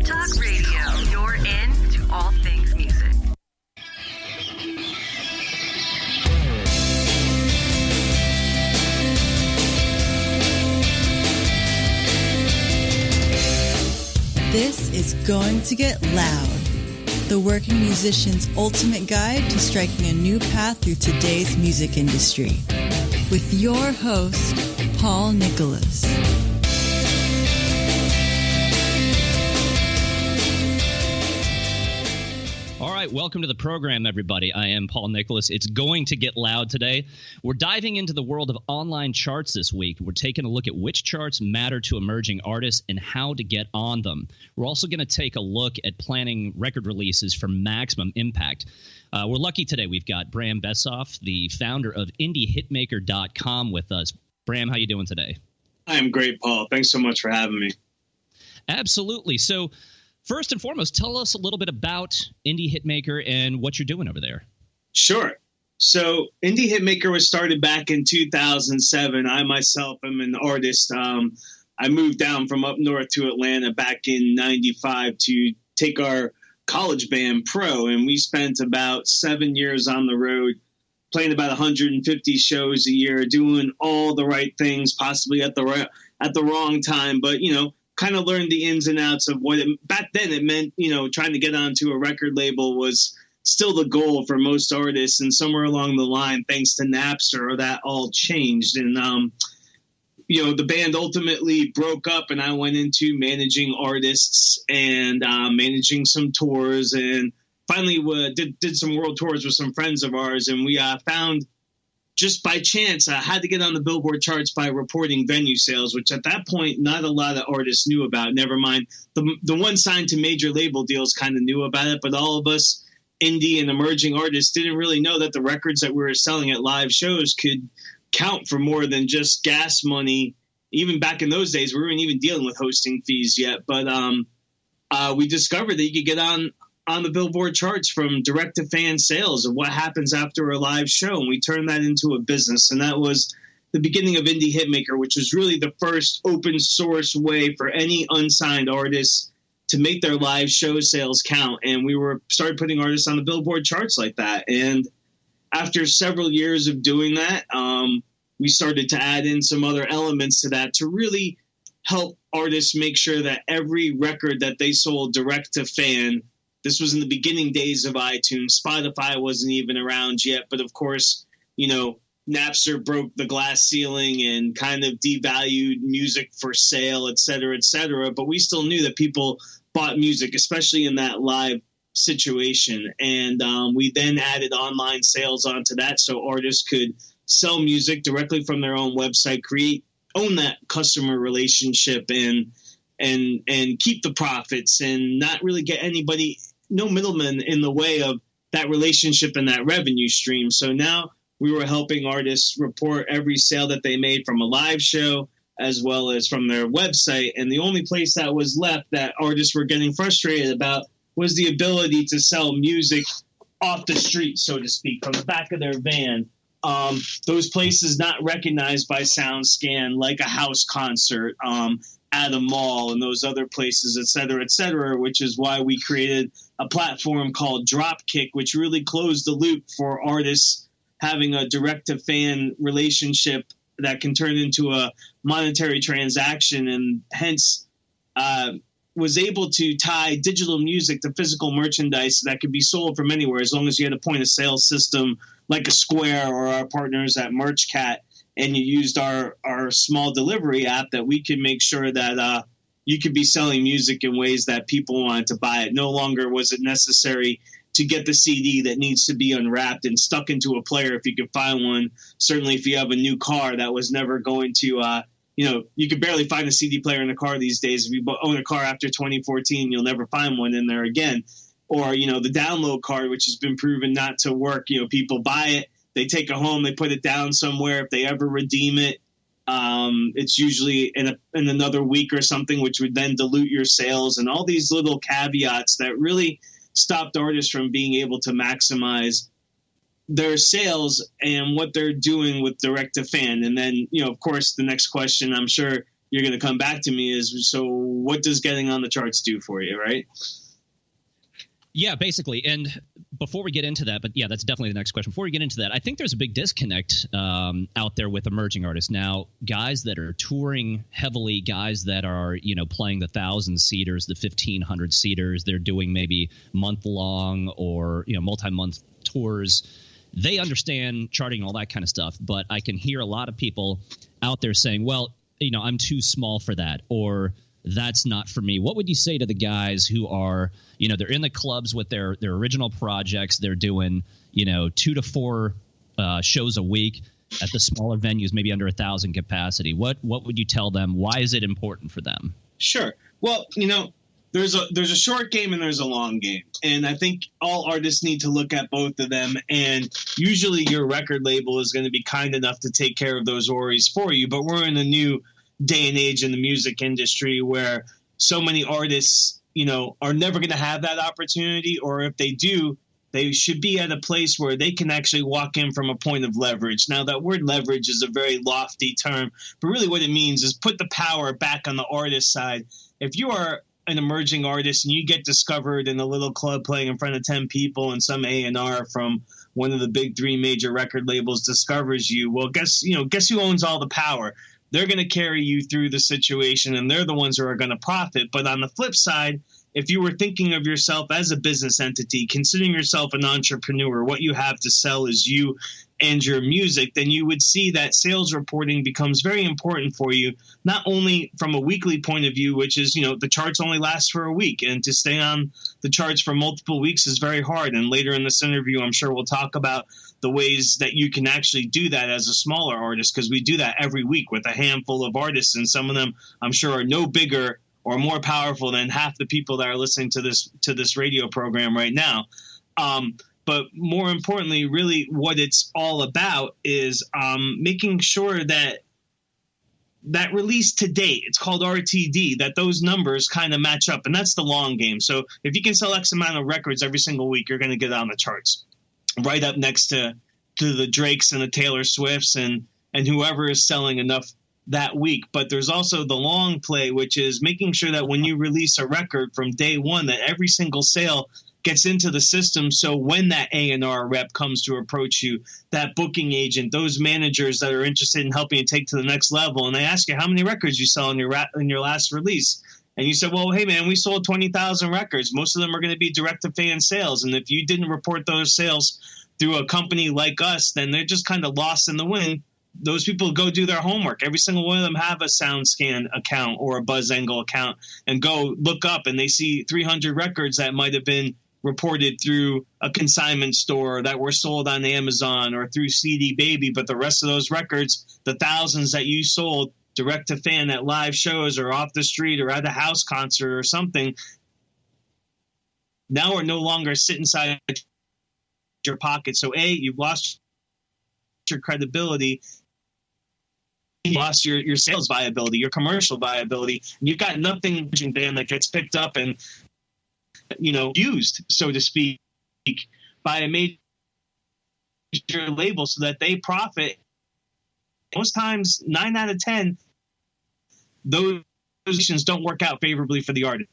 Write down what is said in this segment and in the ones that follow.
Talk Radio. You're in to all things music. This is Going to Get Loud, the working musician's ultimate guide to striking a new path through today's music industry. With your host, Paul Nicholas. All right, welcome to the program, everybody. I am Paul Nicholas. It's going to get loud today. We're diving into the world of online charts this week. We're taking a look at which charts matter to emerging artists and how to get on them. We're also going to take a look at planning record releases for maximum impact. We're lucky today. We've got Bram Bessoff, the founder of IndieHitmaker.com, with us. Bram, how you doing today? I am great, Paul. Thanks so much for having me. Absolutely. So, first and foremost, tell us a little bit about Indie Hitmaker and what you're doing over there. Sure. So Indie Hitmaker was started back in 2007. I myself am an artist. I moved down from up north to Atlanta back in 95 to take our college band pro. And we spent about 7 years on the road, playing about 150 shows a year, doing all the right things, possibly at the wrong time. But, you know, kind of learned the ins and outs of what back then it meant. You know, trying to get onto a record label was still the goal for most artists. And somewhere along the line, thanks to Napster, that all changed. And, you know, the band ultimately broke up and I went into managing artists and managing some tours, and finally did some world tours with some friends of ours. And we found, just by chance, I had to get on the Billboard charts by reporting venue sales, which at that point, not a lot of artists knew about. Never mind the one signed to major label deals kind of knew about it, but all of us indie and emerging artists didn't really know that the records that we were selling at live shows could count for more than just gas money. Even back in those days, we weren't even dealing with hosting fees yet. But we discovered that you could get on the Billboard charts from direct-to-fan sales of what happens after a live show. And we turned that into a business. And that was the beginning of Indie Hitmaker, which was really the first open source way for any unsigned artists to make their live show sales count. And we started putting artists on the Billboard charts like that. And after several years of doing that, we started to add in some other elements to that to really help artists make sure that every record that they sold direct to fan. This was in the beginning days of iTunes. Spotify wasn't even around yet. But of course, you know, Napster broke the glass ceiling and kind of devalued music for sale, et cetera, et cetera. But we still knew that people bought music, especially in that live situation. And we then added online sales onto that so artists could sell music directly from their own website, own that customer relationship and keep the profits and not really get anybody, no middleman in the way of that relationship and that revenue stream. So now we were helping artists report every sale that they made from a live show as well as from their website. And the only place that was left that artists were getting frustrated about was the ability to sell music off the street, so to speak, from the back of their van. Those places not recognized by SoundScan, like a house concert, at a mall and those other places, et cetera, which is why we created a platform called Dropkick, which really closed the loop for artists having a direct-to-fan relationship that can turn into a monetary transaction, and hence was able to tie digital music to physical merchandise that could be sold from anywhere as long as you had a point-of-sale system like a Square or our partners at MerchCat, and you used our small delivery app, that we could make sure that you could be selling music in ways that people wanted to buy it. No longer was it necessary to get the CD that needs to be unwrapped and stuck into a player if you could find one. Certainly if you have a new car, that was never going to you could barely find a CD player in a car these days. If you own a car after 2014, you'll never find one in there again. Or, the download card, which has been proven not to work. People buy it, they take it home, they put it down somewhere. If they ever redeem it, it's usually in another week or something, which would then dilute your sales, and all these little caveats that really stopped artists from being able to maximize their sales and what they're doing with direct to fan. And then, of course, the next question I'm sure you're going to come back to me is, so what does getting on the charts do for you, right? Yeah, basically. And before we get into that, but yeah, that's definitely the next question. Before we get into that, I think there's a big disconnect out there with emerging artists. Now, guys that are touring heavily, guys that are, playing the 1,000-seaters, the 1,500-seaters, they're doing maybe month-long or, multi-month tours. They understand charting and all that kind of stuff. But I can hear a lot of people out there saying, well, I'm too small for that, or that's not for me. What would you say to the guys who are, they're in the clubs with their original projects, they're doing, 2 to 4 shows a week at the smaller venues, maybe under 1,000 capacity? What would you tell them? Why is it important for them? Sure. Well, there's a short game and there's a long game. And I think all artists need to look at both of them. And usually your record label is going to be kind enough to take care of those worries for you. But we're in a new day and age in the music industry where so many artists, are never going to have that opportunity. Or if they do, they should be at a place where they can actually walk in from a point of leverage. Now, that word leverage is a very lofty term, but really what it means is put the power back on the artist side. If you are an emerging artist and you get discovered in a little club playing in front of 10 people and some A&R from one of the big 3 major record labels discovers you, well, guess who owns all the power? They're going to carry you through the situation, and they're the ones who are going to profit. But on the flip side, if you were thinking of yourself as a business entity, considering yourself an entrepreneur, what you have to sell is you and your music, then you would see that sales reporting becomes very important for you, not only from a weekly point of view, which is, the charts only last for a week, and to stay on the charts for multiple weeks is very hard. And later in this interview, I'm sure we'll talk about the ways that you can actually do that as a smaller artist, because we do that every week with a handful of artists, and some of them I'm sure are no bigger or more powerful than half the people that are listening to this radio program right now. But more importantly, really what it's all about is making sure that release to date, it's called RTD, that those numbers kind of match up. And that's the long game. So if you can sell X amount of records every single week, you're going to get on the charts, right up next to the Drakes and the Taylor Swifts and whoever is selling enough that week. But there's also the long play, which is making sure that when you release a record from day one, that every single sale gets into the system. So when that A&R rep comes to approach you, that booking agent, those managers that are interested in helping you take to the next level, and they ask you how many records you sell in your last release. And you said, well, hey, man, we sold 20,000 records. Most of them are going to be direct-to-fan sales. And if you didn't report those sales through a company like us, then they're just kind of lost in the wind. Those people go do their homework. Every single one of them have a SoundScan account or a BuzzAngle account and go look up, and they see 300 records that might have been reported through a consignment store that were sold on Amazon or through CD Baby. But the rest of those records, the thousands that you sold direct to fan at live shows or off the street or at a house concert or something, now are no longer sit inside your pocket. So you've lost your credibility, you lost your sales viability, your commercial viability, and you've got nothing band that gets picked up and used, so to speak, by a major label so that they profit. Most times, 9 out of 10, those positions don't work out favorably for the artist.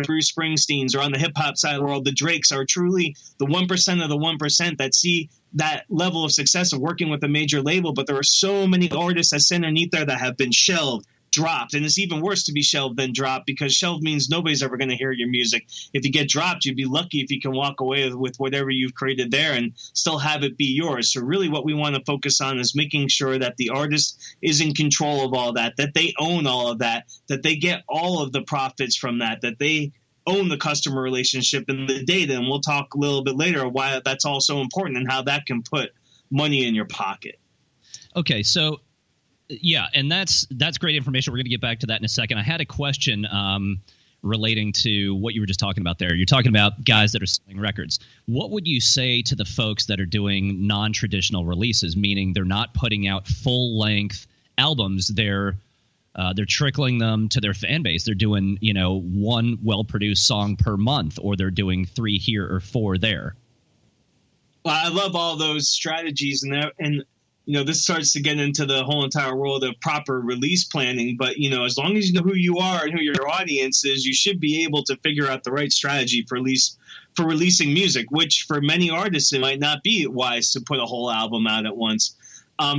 Bruce Springsteen's, or on the hip-hop side of the world, the Drakes are truly the 1% of the 1% that see that level of success of working with a major label. But there are so many artists that sit underneath there that have been shelved, dropped, and it's even worse to be shelved than dropped, because shelved means nobody's ever going to hear your music. If you get dropped, you'd be lucky if you can walk away with whatever you've created there and still have it be yours. So really what we want to focus on is making sure that the artist is in control of all that they own all of that they get all of the profits from that they own the customer relationship and the data. And we'll talk a little bit later why that's all so important and how that can put money in your pocket. Okay, so yeah, and that's great information. We're going to get back to that in a second. I had a question relating to what you were just talking about there. You're talking about guys that are selling records. What would you say to the folks that are doing non-traditional releases, meaning they're not putting out full-length albums? They're trickling them to their fan base. They're doing, one well-produced song per month, or they're doing 3 here or 4 there. Well, I love all those strategies, and this starts to get into the whole entire world of proper release planning. But, as long as you know who you are and who your audience is, you should be able to figure out the right strategy for releasing music, which for many artists, it might not be wise to put a whole album out at once.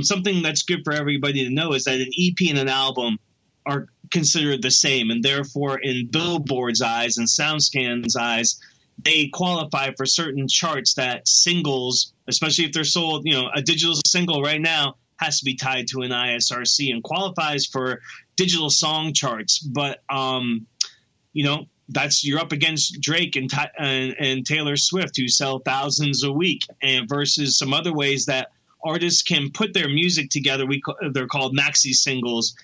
Something that's good for everybody to know is that an EP and an album are considered the same. And therefore, in Billboard's eyes and SoundScan's eyes, they qualify for certain charts that singles, especially if they're sold, a digital single right now has to be tied to an ISRC and qualifies for digital song charts. But, you're up against Drake and Taylor Swift, who sell thousands a week, and versus some other ways that artists can put their music together. They're called maxi singles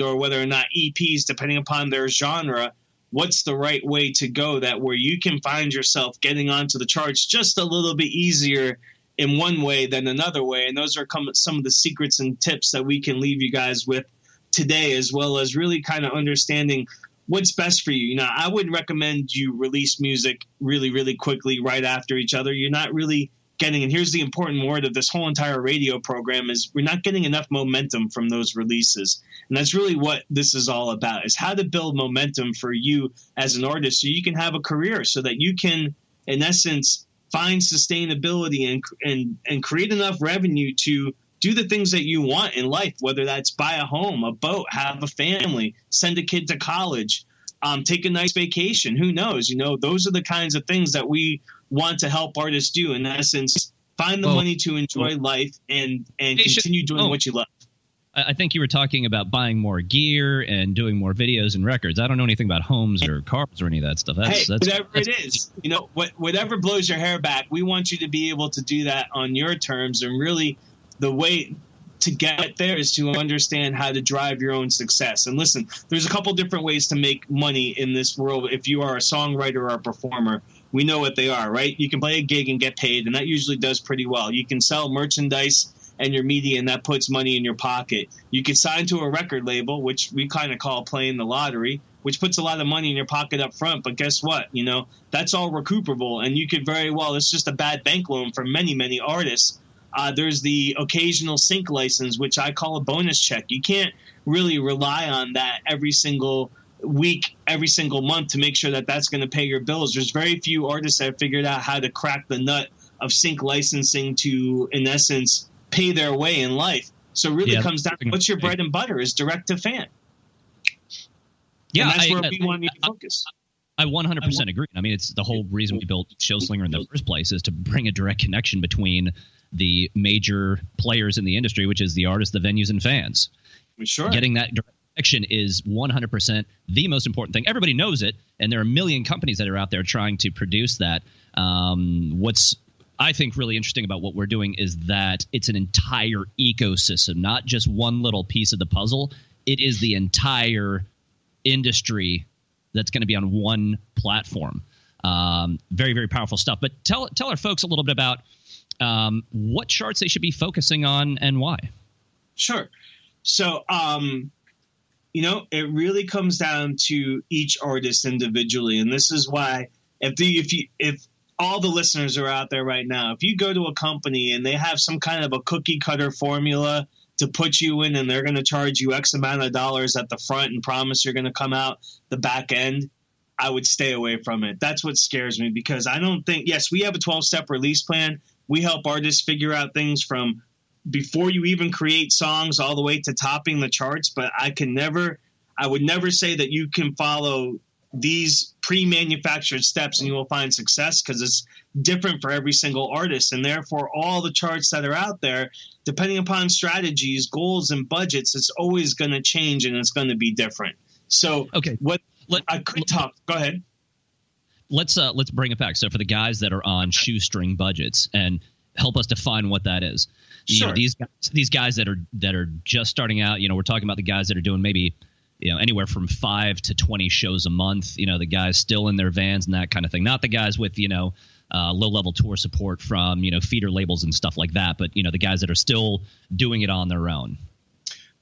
or whether or not EPs, depending upon their genre. What's the right way to go that where you can find yourself getting onto the charts just a little bit easier in one way than another way? And those are some of the secrets and tips that we can leave you guys with today, as well as really kind of understanding what's best for you. I wouldn't recommend you release music really, really quickly right after each other. You're not really getting, and here's the important word of this whole entire radio program, is we're not getting enough momentum from those releases. And that's really what this is all about, is how to build momentum for you as an artist so you can have a career, so that you can, in essence, find sustainability and create enough revenue to do the things that you want in life, whether that's buy a home, a boat, have a family, send a kid to college, take a nice vacation. Who knows? Those are the kinds of things that we want to help artists do. In essence, find the money to enjoy life and continue doing what you love. I think you were talking about buying more gear and doing more videos and records. I don't know anything about homes or cars or any of that stuff. Whatever it is, whatever blows your hair back, we want you to be able to do that on your terms. And really, the way to get there is to understand how to drive your own success. And listen, there's a couple different ways to make money in this world. If you are a songwriter or a performer, we know what they are, right? You can play a gig and get paid, and that usually does pretty well. You can sell merchandise and your media, and that puts money in your pocket. You can sign to a record label, which we kind of call playing the lottery, which puts a lot of money in your pocket up front. But guess what? That's all recuperable, and you could very well, it's just a bad bank loan for many, many artists. There's the occasional sync license, which I call a bonus check. You can't really rely on that every single week, every single month to make sure that that's going to pay your bills. There's very few artists that have figured out how to crack the nut of sync licensing to, in essence, pay their way in life. So it really comes down to what's your bread and butter is direct to fan. Yeah, and that's where we want you to focus. I 100% agree. I mean, it's the whole reason we built Showslinger in the first place, is to bring a direct connection between the major players in the industry, which is the artists, the venues, and fans. Sure. Getting that direct connection is 100% the most important thing. Everybody knows it, and there are a million companies that are out there trying to produce that. What's I think really interesting about what we're doing is that it's an entire ecosystem, not just one little piece of the puzzle. It is the entire industry that's going to be on one platform. Very, very powerful stuff. But tell our folks a little bit about what charts they should be focusing on and why. Sure. So, it really comes down to each artist individually. And this is why if all the listeners are out there right now, if you go to a company and they have some kind of a cookie cutter formula to put you in, and they're going to charge you X amount of dollars at the front and promise you're going to come out the back end, I would stay away from it. That's what scares me, because I don't think, yes, we have a 12-step release plan. We help artists figure out things from before you even create songs all the way to topping the charts. But I would never say that you can follow these pre-manufactured steps and you will find success, because it's different for every single artist. And therefore, all the charts that are out there, depending upon strategies, goals, and budgets, it's always going to change and it's going to be different. So okay, go ahead. Let's bring it back. So for the guys that are on shoestring budgets, and help us define what that is. Sure. These guys that are just starting out, we're talking about the guys that are doing maybe anywhere from 5 to 20 shows a month, the guys still in their vans and that kind of thing. Not the guys with, low-level tour support from, feeder labels and stuff like that, but, the guys that are still doing it on their own.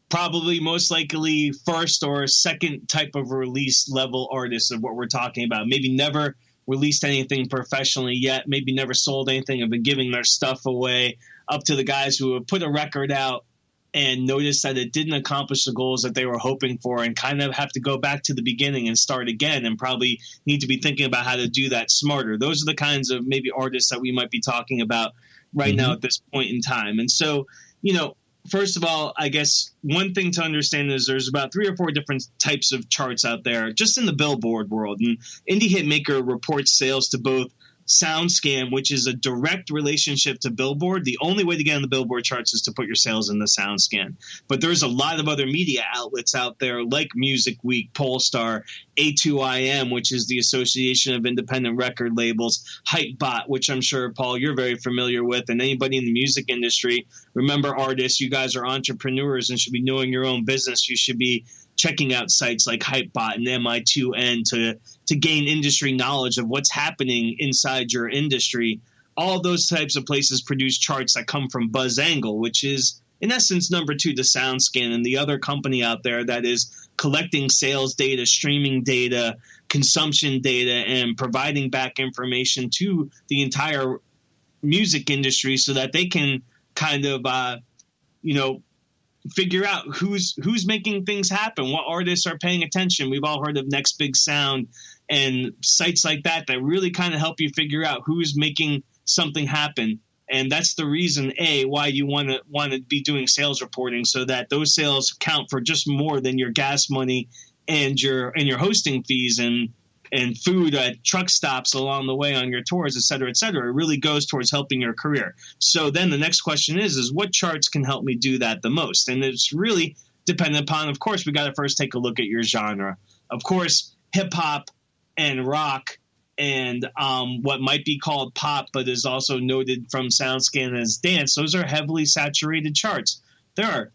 Probably most likely first or second type of release level artists of what we're talking about. Maybe never released anything professionally yet, maybe never sold anything, have been giving their stuff away, up to the guys who have put a record out and noticed that it didn't accomplish the goals that they were hoping for and kind of have to go back to the beginning and start again and probably need to be thinking about how to do that smarter. Those are the kinds of maybe artists that we might be talking about right now at this point in time. And so, first of all, I guess one thing to understand is there's about 3 or 4 different types of charts out there just in the Billboard world. And Indie Hitmaker reports sales to both SoundScan, which is a direct relationship to Billboard. The only way to get on the Billboard charts is to put your sales in the SoundScan. But there's a lot of other media outlets out there like Music Week, Polestar, A2IM, which is the Association of Independent Record Labels, Hypebot, which I'm sure, Paul, you're very familiar with, and anybody in the music industry. Remember, artists, you guys are entrepreneurs and should be knowing your own business. You should be checking out sites like Hypebot and MI2N to gain industry knowledge of what's happening inside your industry. All those types of places produce charts that come from BuzzAngle, which is, in essence, number 2 to SoundScan, and the other company out there that is collecting sales data, streaming data, consumption data, and providing back information to the entire music industry so that they can kind of, figure out who's making things happen, what artists are paying attention. We've all heard of Next Big Sound and sites like that really kind of help you figure out who's making something happen. And that's the reason, why you want to be doing sales reporting, so that those sales count for just more than your gas money and your hosting fees and food at truck stops along the way on your tours, et cetera, et cetera. It really goes towards helping your career. So then the next question is what charts can help me do that the most? And it's really dependent upon, of course, we got to first take a look at your genre. Of course, hip hop and rock and what might be called pop, but is also noted from SoundScan as dance. Those are heavily saturated charts. There are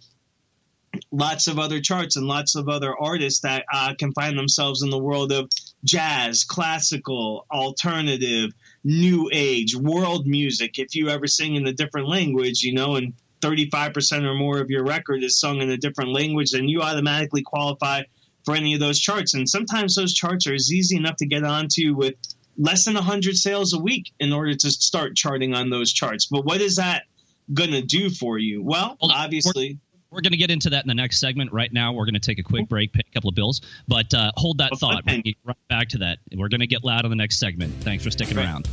lots of other charts and lots of other artists that can find themselves in the world of jazz, classical, alternative, new age, world music. If you ever sing in a different language, and 35% or more of your record is sung in a different language, then you automatically qualify for any of those charts. And sometimes those charts are as easy enough to get onto with less than 100 sales a week in order to start charting on those charts. But what is that going to do for you? Well, obviously... We're going to get into that in the next segment. Right now, we're going to take a quick break, pay a couple of bills. But hold that thought. We're going to get right back to that. We're going to get loud on the next segment. Thanks for sticking around.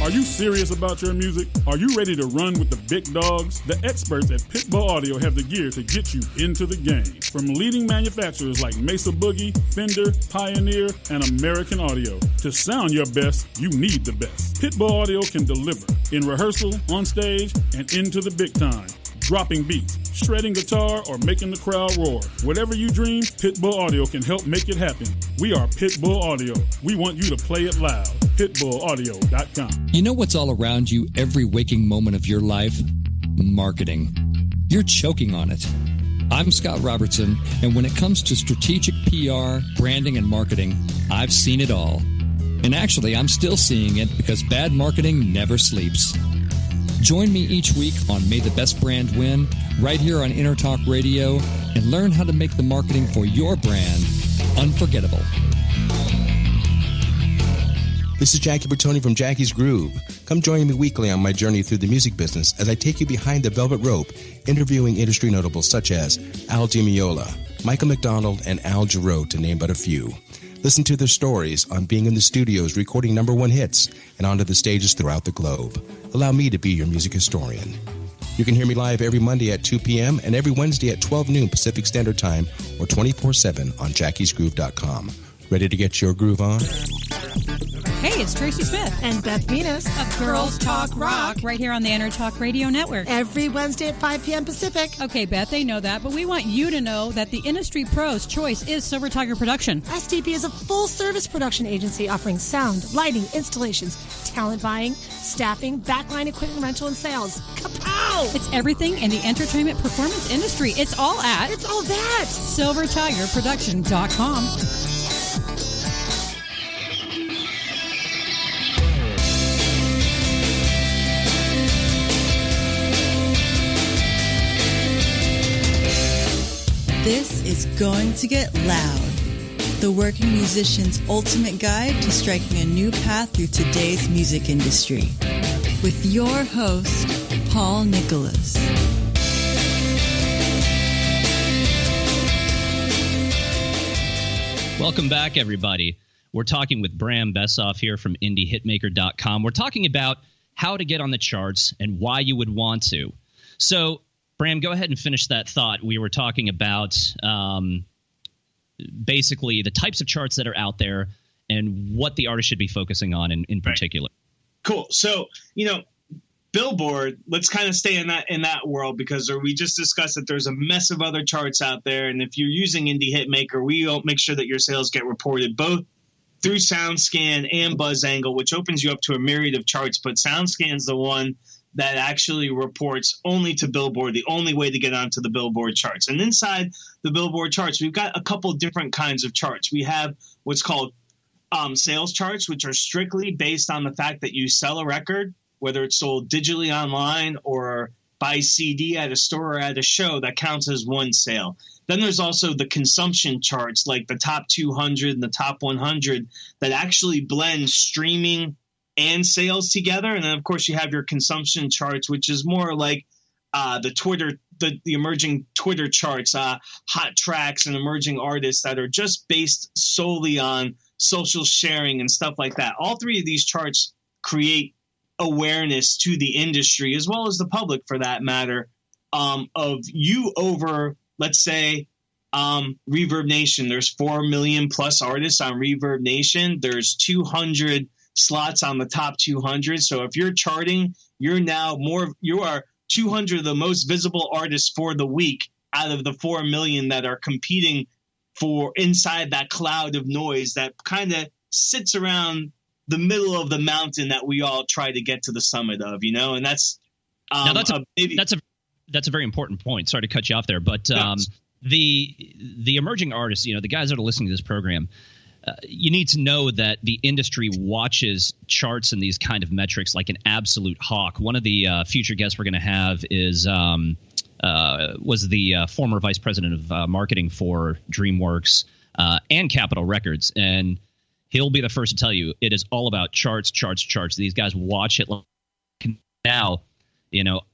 Are you serious about your music? Are you ready to run with the big dogs? The experts at Pitbull Audio have the gear to get you into the game. From leading manufacturers like Mesa Boogie, Fender, Pioneer, and American Audio. To sound your best, you need the best. Pitbull Audio can deliver in rehearsal, on stage, and into the big time. Dropping beats, shredding guitar, or making the crowd roar. Whatever you dream, Pitbull Audio can help make it happen. We are Pitbull Audio. We want you to play it loud. PitbullAudio.com. You know what's all around you every waking moment of your life? Marketing. You're choking on it. I'm Scott Robertson, and when it comes to strategic PR, branding, and marketing, I've seen it all. And actually, I'm still seeing it because bad marketing never sleeps. Join me each week on May the Best Brand Win, right here on Intertalk Radio, and learn how to make the marketing for your brand unforgettable. This is Jackie Bertoni from Jackie's Groove. Come join me weekly on my journey through the music business as I take you behind the velvet rope, interviewing industry notables such as Al Di Meola, Michael McDonald, and Al Jarreau, to name but a few. Listen to their stories on being in the studios recording #1 hits and onto the stages throughout the globe. Allow me to be your music historian. You can hear me live every Monday at 2 p.m. and every Wednesday at 12 noon Pacific Standard Time or 24/7 on jackiesgroove.com. Ready to get your groove on? Hey, it's Tracy Smith and Beth Venus of Girls Talk Rock right here on the Inner Talk Radio Network. Every Wednesday at 5 p.m. Pacific. Okay, Beth, they know that, but we want you to know that the industry pro's choice is Silver Tiger Production. SDP is a full-service production agency offering sound, lighting, installations, talent buying, staffing, backline equipment rental, and sales. Kapow! It's everything in the entertainment performance industry. It's all that. SilverTigerProduction.com. This is going to get loud. The working musician's ultimate guide to striking a new path through today's music industry. With your host, Paul Nicholas. Welcome back, everybody. We're talking with Bram Bessoff here from IndieHitmaker.com. We're talking about how to get on the charts and why you would want to. So, Bram, go ahead and finish that thought. We were talking about basically the types of charts that are out there and what the artist should be focusing on in particular. Right. Cool. So, Billboard, let's kind of stay in that world because we just discussed that there's a mess of other charts out there. And if you're using Indie Hitmaker, we'll make sure that your sales get reported both through SoundScan and BuzzAngle, which opens you up to a myriad of charts. But SoundScan's the one that actually reports only to Billboard, the only way to get onto the Billboard charts. And inside the Billboard charts, we've got a couple different kinds of charts. We have what's called sales charts, which are strictly based on the fact that you sell a record, whether it's sold digitally online or by CD at a store or at a show, that counts as one sale. Then there's also the consumption charts, like the top 200 and the top 100, that actually blend streaming and sales together. And then, of course, you have your consumption charts, which is more like the emerging Twitter charts, hot tracks and emerging artists that are just based solely on social sharing and stuff like that. All three of these charts create awareness to the industry, as well as the public for that matter, of you over, let's say, Reverb Nation. There's 4 million plus artists on Reverb Nation. There's 200 slots on the top 200. So if you're charting, you are 200 of the most visible artists for the week out of the 4 million that are competing for inside that cloud of noise that kind of sits around the middle of the mountain that we all try to get to the summit of, and that's that's a very important point. Sorry to cut you off there, but the emerging artists, the guys that are listening to this program, you need to know that the industry watches charts and these kind of metrics like an absolute hawk. One of the future guests we're going to have was the former vice president of marketing for DreamWorks and Capitol Records, and he'll be the first to tell you it is all about charts. These guys watch it. Now,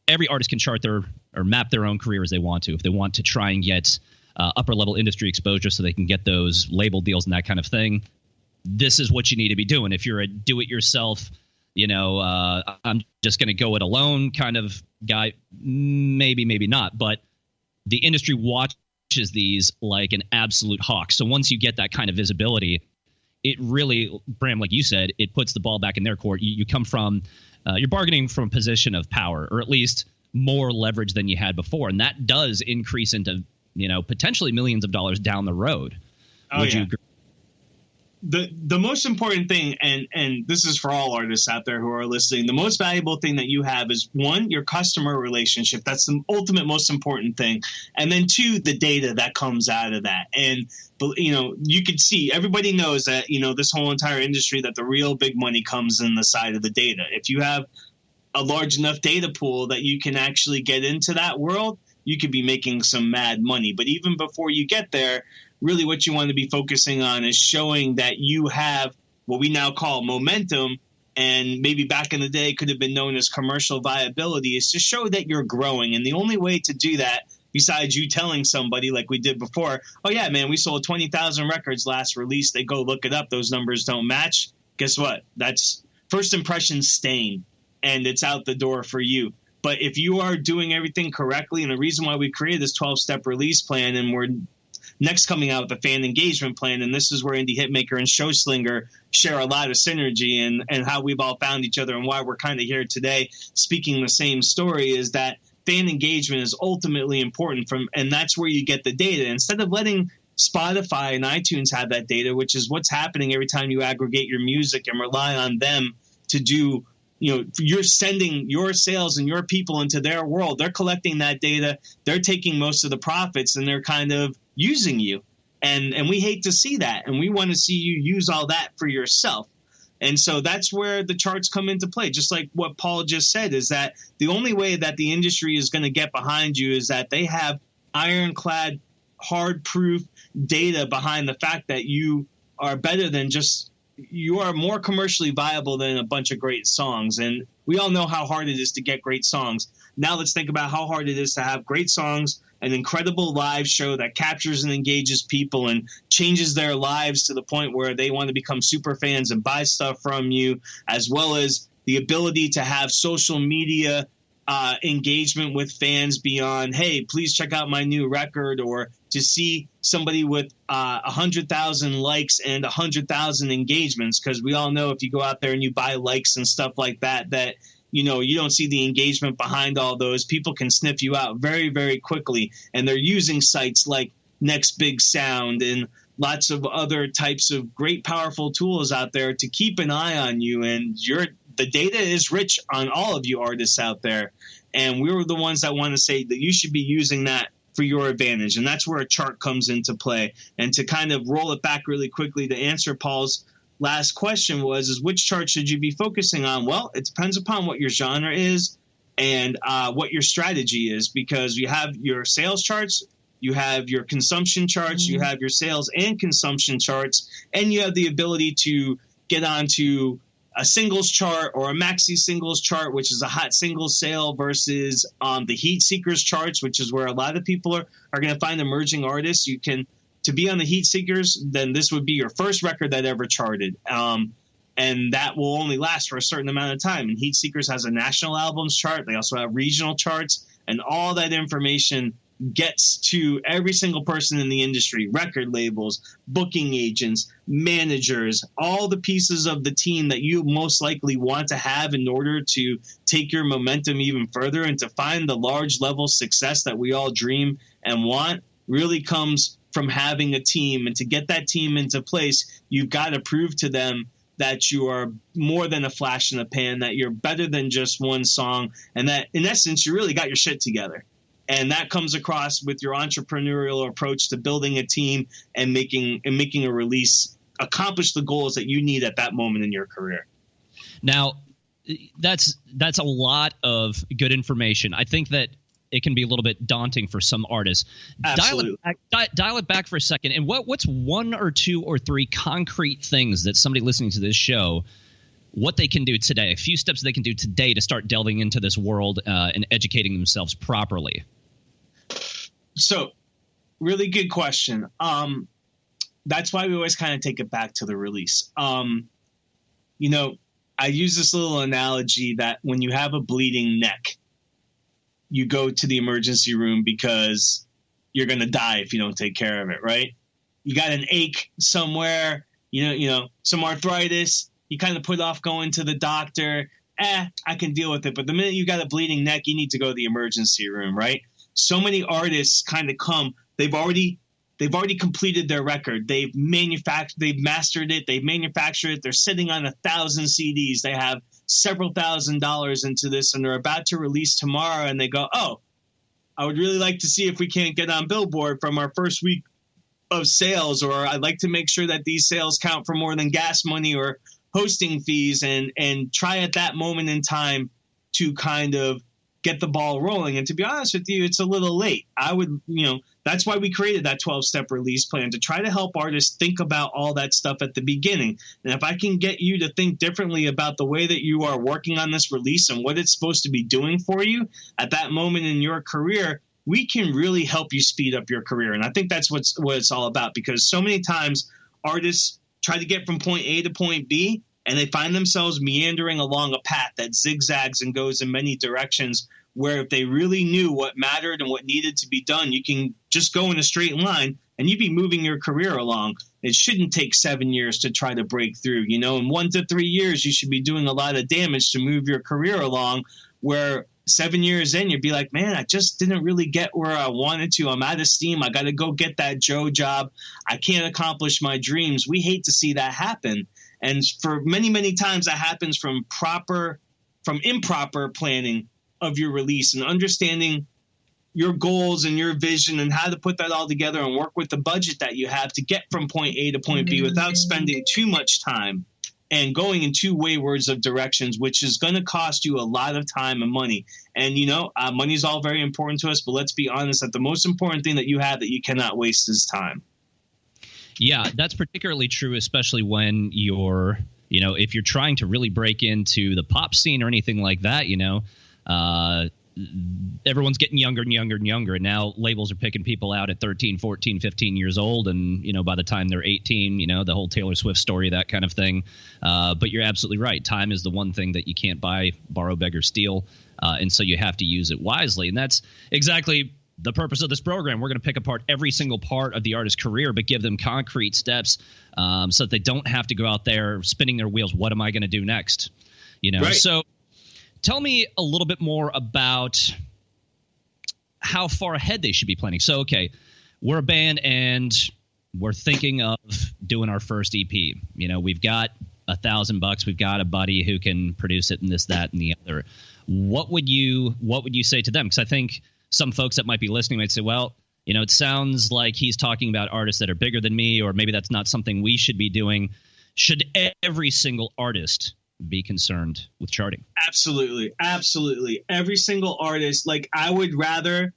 every artist can chart or map their own career as they want to. If they want to try and get upper level industry exposure so they can get those label deals and that kind of thing, this is what you need to be doing. If you're a do-it-yourself, I'm just going to go it alone kind of guy, maybe not. But the industry watches these like an absolute hawk. So once you get that kind of visibility, it really, Bram, like you said, it puts the ball back in their court. You come from, you're bargaining from a position of power, or at least more leverage than you had before. And that does increase into, potentially millions of dollars down the road. Would you agree? The most important thing, and this is for all artists out there who are listening, the most valuable thing that you have is, one, your customer relationship. That's the ultimate most important thing. And then two, the data that comes out of that. And, you can see, everybody knows that, this whole entire industry, that the real big money comes in the side of the data. If you have a large enough data pool that you can actually get into that world, you could be making some mad money. But even before you get there, really what you want to be focusing on is showing that you have what we now call momentum, and maybe back in the day could have been known as commercial viability, is to show that you're growing. And the only way to do that, besides you telling somebody like we did before, oh yeah, man, we sold 20,000 records last release, they go look it up, those numbers don't match. Guess what? That's first impression stain, and it's out the door for you. But if you are doing everything correctly, and the reason why we created this 12-step release plan, and we're next coming out with a fan engagement plan. And this is where Indie Hitmaker and Showslinger share a lot of synergy, and how we've all found each other and why we're kind of here today speaking the same story is that fan engagement is ultimately important and that's where you get the data. Instead of letting Spotify and iTunes have that data, which is what's happening every time you aggregate your music and rely on them to do, you're sending your sales and your people into their world. They're collecting that data. They're taking most of the profits and they're kind of using you. And we hate to see that. And we want to see you use all that for yourself. And so that's where the charts come into play. Just like what Paul just said, is that the only way that the industry is going to get behind you is that they have ironclad, hard-proof data behind the fact that you are better than just – you are more commercially viable than a bunch of great songs. And we all know how hard it is to get great songs. Now let's think about how hard it is to have great songs, an incredible live show that captures and engages people and changes their lives to the point where they want to become super fans and buy stuff from you, as well as the ability to have social media engagement with fans beyond, hey, please check out my new record, or to see somebody with 100,000 likes and 100,000 engagements. Because we all know if you go out there and you buy likes and stuff like that, that you don't see the engagement behind all those. People can sniff you out very, very quickly. And they're using sites like Next Big Sound and lots of other types of great, powerful tools out there to keep an eye on you. And the data is rich on all of you artists out there. And we're the ones that want to say that you should be using that for your advantage. And that's where a chart comes into play. And to kind of roll it back really quickly to answer Paul's last question is which chart should you be focusing on? Well, it depends upon what your genre is and what your strategy is, because you have your sales charts, you have your consumption charts, you have your sales and consumption charts, and you have the ability to get onto a singles chart or a maxi singles chart, which is a hot single sale, versus the heat seekers charts, which is where a lot of people are going to find emerging artists. You can – to be on the heat seekers, then this would be your first record that ever charted. And that will only last for a certain amount of time. And Heat Seekers has a national albums chart. They also have regional charts. And all that information gets to every single person in the industry, record labels, booking agents, managers, all the pieces of the team that you most likely want to have in order to take your momentum even further and to find the large level success that we all dream and want really comes from having a team. And to get that team into place, you've got to prove to them that you are more than a flash in the pan, that you're better than just one song, and that in essence, you really got your shit together. And that comes across with your entrepreneurial approach to building a team and making a release accomplish the goals that you need at that moment in your career. Now, that's a lot of good information. I think that it can be a little bit daunting for some artists. Absolutely. Dial it back for a second. And what's one or two or three concrete things that somebody listening to this show, what they can do today, a few steps they can do today to start delving into this world and educating themselves properly? So, really good question. That's why we always kind of take it back to the release. I use this little analogy that when you have a bleeding neck, you go to the emergency room because you're going to die if you don't take care of it, right? You got an ache somewhere, some arthritis, you kind of put off going to the doctor. I can deal with it. But the minute you got a bleeding neck, you need to go to the emergency room, right? So many artists kind of come, they've already completed their record. They've mastered it. They've manufactured it. They're sitting on 1,000 CDs. They have several $1,000s into this, and they're about to release tomorrow. And they go, oh, I would really like to see if we can't get on Billboard from our first week of sales, or I'd like to make sure that these sales count for more than gas money or hosting fees, and try at that moment in time to kind of get the ball rolling. And to be honest with you, it's a little late. That's why we created that 12-step release plan, to try to help artists think about all that stuff at the beginning. And if I can get you to think differently about the way that you are working on this release and what it's supposed to be doing for you at that moment in your career, we can really help you speed up your career. And I think that's what it's all about, because so many times artists try to get from point A to point B, and they find themselves meandering along a path that zigzags and goes in many directions, where if they really knew what mattered and what needed to be done, you can just go in a straight line, and you'd be moving your career along. It shouldn't take 7 years to try to break through. You know, in 1 to 3 years, you should be doing a lot of damage to move your career along, where 7 years in, you'd be like, man, I just didn't really get where I wanted to. I'm out of steam. I got to go get that Joe job. I can't accomplish my dreams. We hate to see that happen. And for many, many times that happens from improper planning of your release and understanding your goals and your vision and how to put that all together and work with the budget that you have to get from point A to point B without spending too much time and going in two waywards of directions, which is going to cost you a lot of time and money. And, you know, money is all very important to us, but let's be honest that the most important thing that you have that you cannot waste is time. Yeah, that's particularly true, especially when you're, you know, if you're trying to really break into the pop scene or anything like that, you know, everyone's getting younger and younger and younger. And now labels are picking people out at 13, 14, 15 years old. And, you know, by the time they're 18, you know, the whole Taylor Swift story, that kind of thing. But you're absolutely right. Time is the one thing that you can't buy, borrow, beg, or steal. And so you have to use it wisely. And that's exactly the purpose of this program. We're going to pick apart every single part of the artist's career, but give them concrete steps so that they don't have to go out there spinning their wheels. What am I going to do next? You know, right. So tell me a little bit more about how far ahead they should be planning. So, okay, we're a band and we're thinking of doing our first EP. You know, we've got $1,000. We've got a buddy who can produce it and this, that, and the other. What would you say to them? Because I think some folks that might be listening might say, well, you know, it sounds like he's talking about artists that are bigger than me, or maybe that's not something we should be doing. Should every single artist be concerned with charting? Absolutely. Absolutely. Every single artist, like I would rather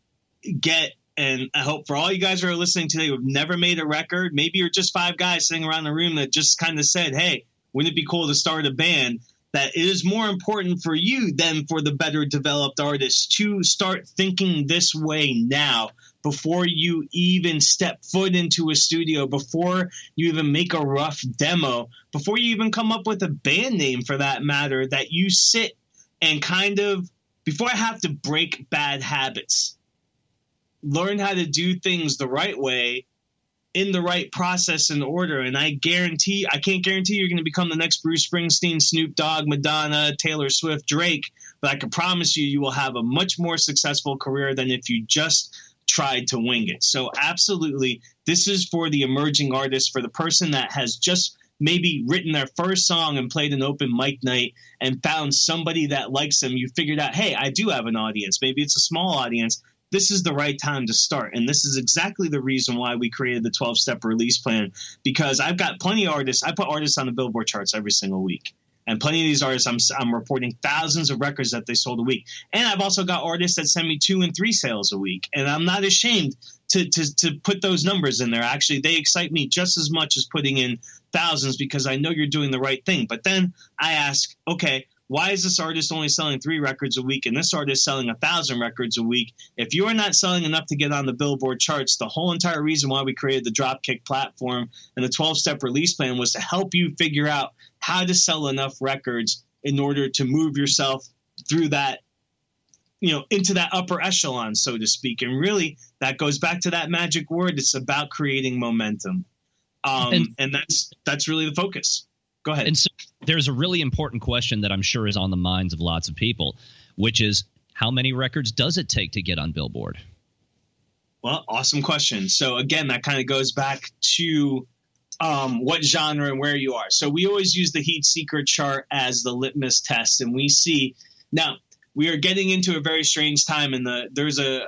get, and I hope for all you guys who are listening today who've never made a record, maybe you're just 5 guys sitting around the room that just kind of said, hey, wouldn't it be cool to start a band? That it is more important for you than for the better developed artists to start thinking this way now, before you even step foot into a studio, before you even make a rough demo, before you even come up with a band name for that matter, that you sit and kind of, before I have to break bad habits, learn how to do things the right way, in the right process and order. And I can't guarantee you're going to become the next Bruce Springsteen, Snoop Dogg, Madonna, Taylor Swift, Drake, but I can promise you will have a much more successful career than if you just tried to wing it. So absolutely, this is for the emerging artist, for the person that has just maybe written their first song and played an open mic night and found somebody that likes them. You figured out, hey, I do have an audience. Maybe it's a small audience. This is the right time to start. And this is exactly the reason why we created the 12-step release plan, because I've got plenty of artists. I put artists on the Billboard charts every single week. And plenty of these artists, I'm reporting thousands of records that they sold a week. And I've also got artists that send me 2 and 3 sales a week. And I'm not ashamed to put those numbers in there. Actually, they excite me just as much as putting in thousands, because I know you're doing the right thing. But then I ask, okay, why is this artist only selling 3 records a week and this artist selling 1,000 records a week? If you are not selling enough to get on the Billboard charts, the whole entire reason why we created the Dropkick platform and the 12-step release plan was to help you figure out how to sell enough records in order to move yourself through that, you know, into that upper echelon, so to speak. And really, that goes back to that magic word. It's about creating momentum. And that's really the focus. Go ahead. And so there's a really important question that I'm sure is on the minds of lots of people, which is, how many records does it take to get on Billboard? Well, awesome question. So again, that kind of goes back to what genre and where you are. So we always use the Heat Seeker chart as the litmus test. And we see now we are getting into a very strange time, and there's an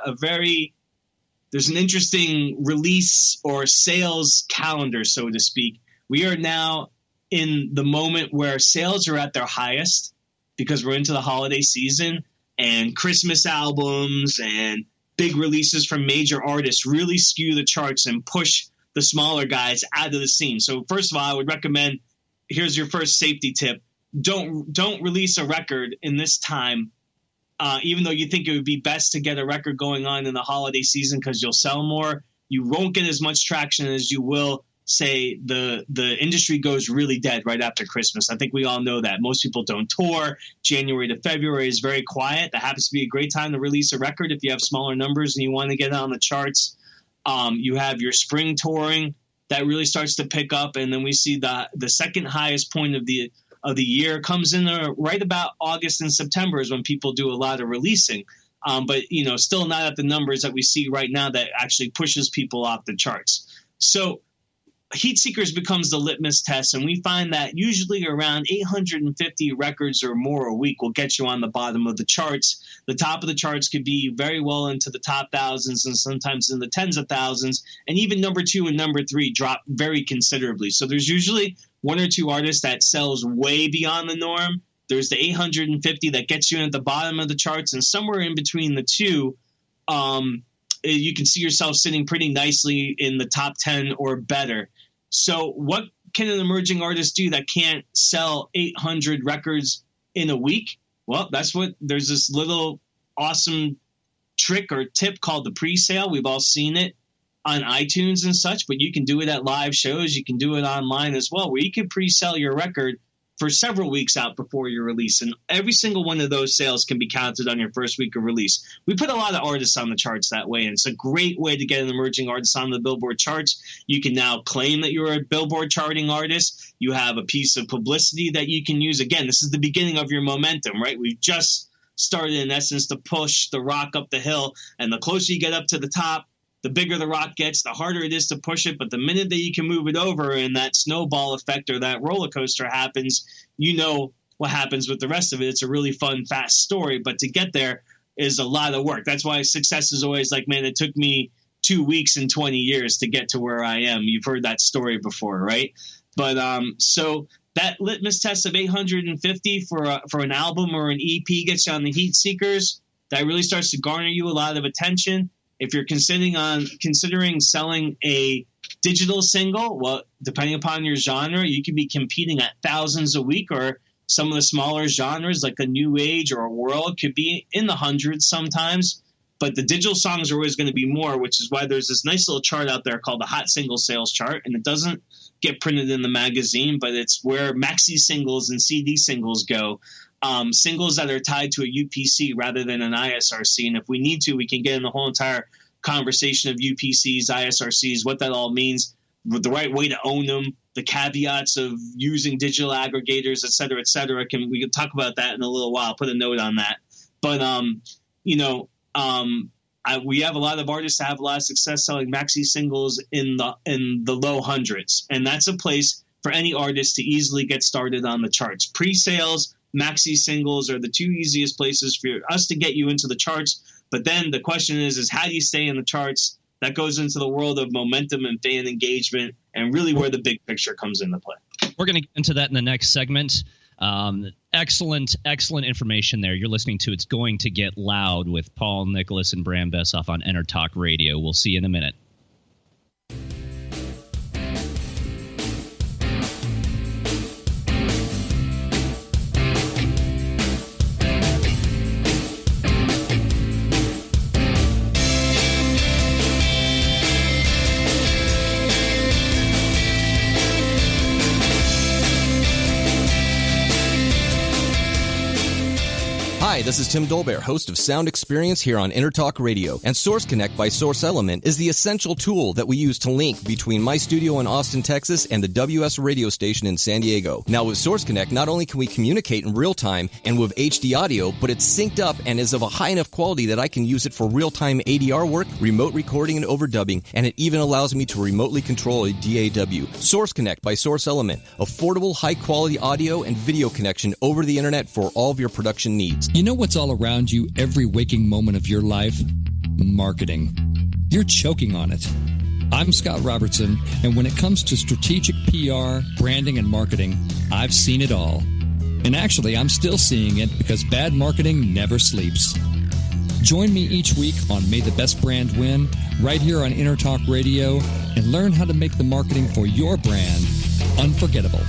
interesting release or sales calendar, so to speak. We are now in the moment where sales are at their highest because we're into the holiday season, and Christmas albums and big releases from major artists really skew the charts and push the smaller guys out of the scene. So first of all, I would recommend, here's your first safety tip. Don't release a record in this time, even though you think it would be best to get a record going on in the holiday season because you'll sell more. You won't get as much traction as you will, say, the industry goes really dead right after Christmas. I think we all know that. Most people don't tour. January to February is very quiet. That happens to be a great time to release a record if you have smaller numbers and you want to get it on the charts. You have your spring touring that really starts to pick up, and then we see the second highest point of the year comes in right about August and September is when people do a lot of releasing. But still not at the numbers that we see right now that actually pushes people off the charts. So Heat Seekers becomes the litmus test, and we find that usually around 850 records or more a week will get you on the bottom of the charts. The top of the charts could be very well into the top thousands and sometimes in the tens of thousands, and even number 2 and number 3 drop very considerably. So there's usually one or two artists that sells way beyond the norm. There's the 850 that gets you at the bottom of the charts, and somewhere in between the two, you can see yourself sitting pretty nicely in the top 10 or better. So what can an emerging artist do that can't sell 800 records in a week? Well, there's this little awesome trick or tip called the pre-sale. We've all seen it on iTunes and such, but you can do it at live shows. You can do it online as well, where you can pre-sell your record for several weeks out before your release. And every single one of those sales can be counted on your first week of release. We put a lot of artists on the charts that way, and it's a great way to get an emerging artist on the Billboard charts. You can now claim that you're a Billboard charting artist. You have a piece of publicity that you can use. Again, this is the beginning of your momentum, right? We've just started, in essence, to push the rock up the hill, and the closer you get up to the top, the bigger the rock gets, the harder it is to push it. But the minute that you can move it over and that snowball effect or that roller coaster happens, you know what happens with the rest of it. It's a really fun, fast story. But to get there is a lot of work. That's why success is always like, man, it took me 2 weeks and 20 years to get to where I am. You've heard that story before, right? But so that litmus test of 850 for an album or an EP gets you on the Heat Seekers. That really starts to garner you a lot of attention. If you're considering selling a digital single, well, depending upon your genre, you could be competing at thousands a week, or some of the smaller genres like a new age or a world could be in the hundreds sometimes. But the digital songs are always going to be more, which is why there's this nice little chart out there called the Hot Single Sales Chart. And it doesn't get printed in the magazine, but it's where maxi singles and CD singles go. Singles that are tied to a UPC rather than an ISRC. And if we need to, we can get in the whole entire conversation of UPCs, ISRCs, what that all means, the right way to own them, the caveats of using digital aggregators, et cetera, et cetera. We can talk about that in a little while. I'll put a note on that. But, we have a lot of artists that have a lot of success selling maxi singles in the low hundreds. And that's a place for any artist to easily get started on the charts. Pre-sales, maxi singles are the two easiest places for us to get you into the charts. But then the question is how do you stay in the charts? That goes into the world of momentum and fan engagement and really where the big picture comes into play. We're going to get into that in the next segment. Excellent information there. You're listening to It's Going to Get Loud with Paul Nicholas and Bram Bessoff on Enter Talk Radio. We'll see you in a minute. Hi, this is Tim Dolbear, host of Sound Experience here on Intertalk Radio. And Source Connect by Source Element is the essential tool that we use to link between my studio in Austin, Texas and the WS radio station in San Diego. Now with Source Connect, not only can we communicate in real time and with HD audio, but it's synced up and is of a high enough quality that I can use it for real-time ADR work, remote recording and overdubbing, and it even allows me to remotely control a DAW. Source Connect by Source Element. Affordable, high-quality audio and video connection over the internet for all of your production needs. You know what's all around you every waking moment of your life? Marketing. You're choking on it. I'm Scott Robertson, and when it comes to strategic PR, branding, and marketing, I've seen it all. And actually, I'm still seeing it because bad marketing never sleeps. Join me each week on May the Best Brand Win, right here on Intertalk Radio, and learn how to make the marketing for your brand unforgettable.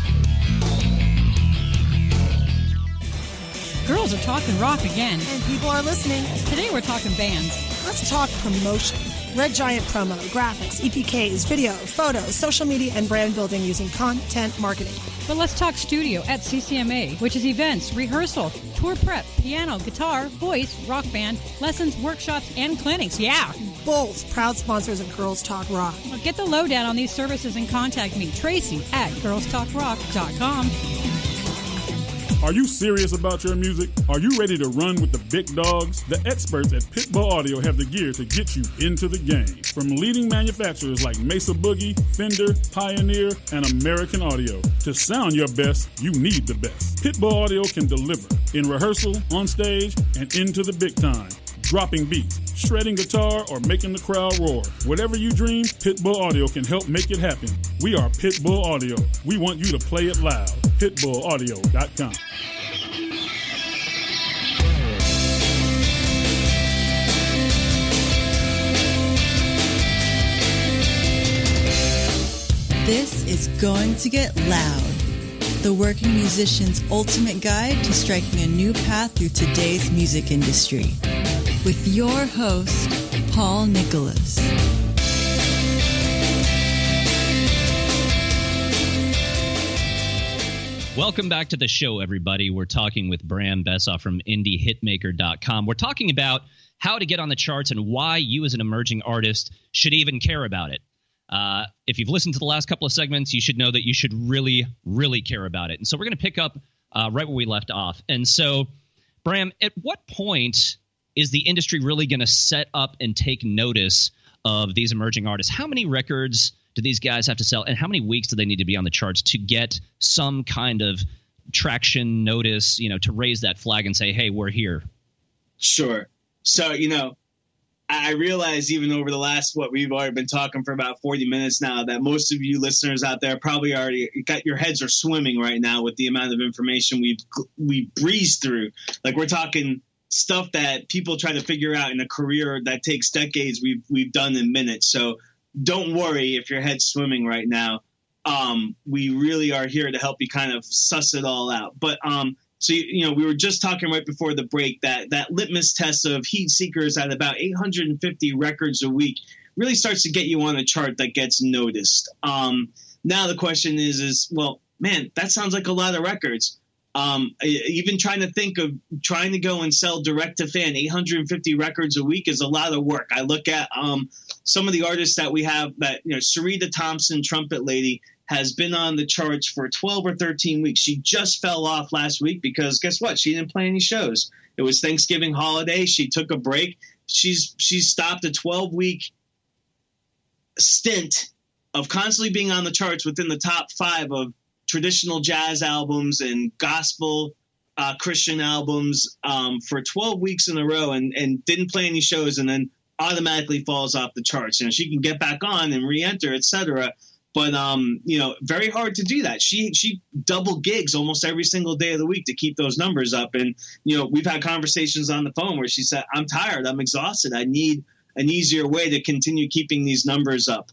Girls are talking rock again. And people are listening. Today we're talking bands. Let's talk promotion. Red Giant Promo, graphics, EPKs, video, photos, social media, and brand building using content marketing. But let's talk studio at CCMA, which is events, rehearsal, tour prep, piano, guitar, voice, rock band, lessons, workshops, and clinics. Yeah! both proud sponsors of Girls Talk Rock. Well, get the lowdown on these services and contact me, Tracy, at girlstalkrock.com. Are you serious about your music? Are you ready to run with the big dogs? The experts at Pitbull Audio have the gear to get you into the game. From leading manufacturers like Mesa Boogie, Fender, Pioneer, and American Audio. To sound your best, you need the best. Pitbull Audio can deliver in rehearsal, on stage, and into the big time. Dropping beats, shredding guitar, or making the crowd roar. Whatever you dream, Pitbull Audio can help make it happen. We are Pitbull Audio. We want you to play it loud. PitbullAudio.com. This is Going to Get Loud, the working musician's ultimate guide to striking a new path through today's music industry. With your host, Paul Nicholas. Welcome back to the show, everybody. We're talking with Bram Bessoff from IndieHitmaker.com. We're talking about how to get on the charts and why you as an emerging artist should even care about it. If you've listened to the last couple of segments, you should know that you should really, really care about it. And so we're going to pick up right where we left off. And so, Bram, at what point is the industry really going to set up and take notice of these emerging artists? How many records do these guys have to sell, and how many weeks do they need to be on the charts to get some kind of traction, notice, to raise that flag and say, hey, we're here? Sure. So, I realize even over the last, we've already been talking for about 40 minutes now, that most of you listeners out there probably already got your heads are swimming right now with the amount of information we breezed through. Like, we're talking stuff that people try to figure out in a career that takes decades we've done in minutes. So don't worry if your head's swimming right now. We really are here to help you kind of suss it all out. But so, we were just talking right before the break that litmus test of heat seekers at about 850 records a week really starts to get you on a chart that gets noticed. Now the question is, well, man, that sounds like a lot of records. Even trying to think of trying to go and sell direct to fan 850 records a week is a lot of work. I look at some of the artists that we have that, Sarita Thompson, trumpet lady, has been on the charts for 12 or 13 weeks. She just fell off last week because guess what? She didn't play any shows. It was Thanksgiving holiday. She took a break. She's stopped a 12-week stint of constantly being on the charts within the top 5 of traditional jazz albums and gospel Christian albums for 12 weeks in a row and didn't play any shows and then automatically falls off the charts. She can get back on and re-enter, etc. But, very hard to do that. She double gigs almost every single day of the week to keep those numbers up. And, we've had conversations on the phone where she said, I'm tired. I'm exhausted. I need an easier way to continue keeping these numbers up.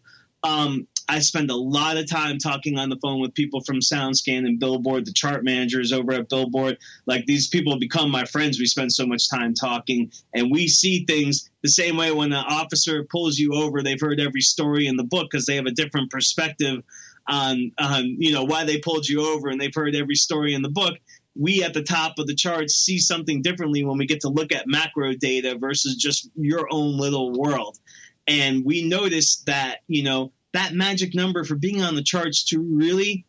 I spend a lot of time talking on the phone with people from SoundScan and Billboard, the chart managers over at Billboard. Like, these people become my friends. We spend so much time talking, and we see things the same way. When an officer pulls you over, they've heard every story in the book because they have a different perspective on why they pulled you over, and they've heard every story in the book. We at the top of the charts see something differently when we get to look at macro data versus just your own little world. And we noticed that, that magic number for being on the charts to really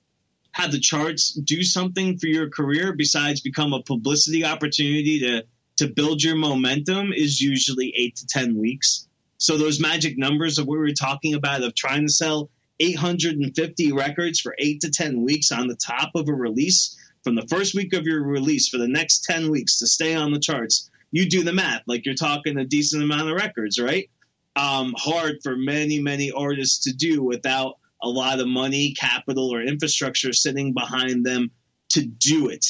have the charts do something for your career besides become a publicity opportunity to build your momentum is usually 8 to 10 weeks. So those magic numbers of what we were talking about of trying to sell 850 records for 8 to 10 weeks on the top of a release from the first week of your release for the next 10 weeks to stay on the charts, you do the math. Like, you're talking a decent amount of records, right? Hard for many, many artists to do without a lot of money, capital, or infrastructure sitting behind them to do it.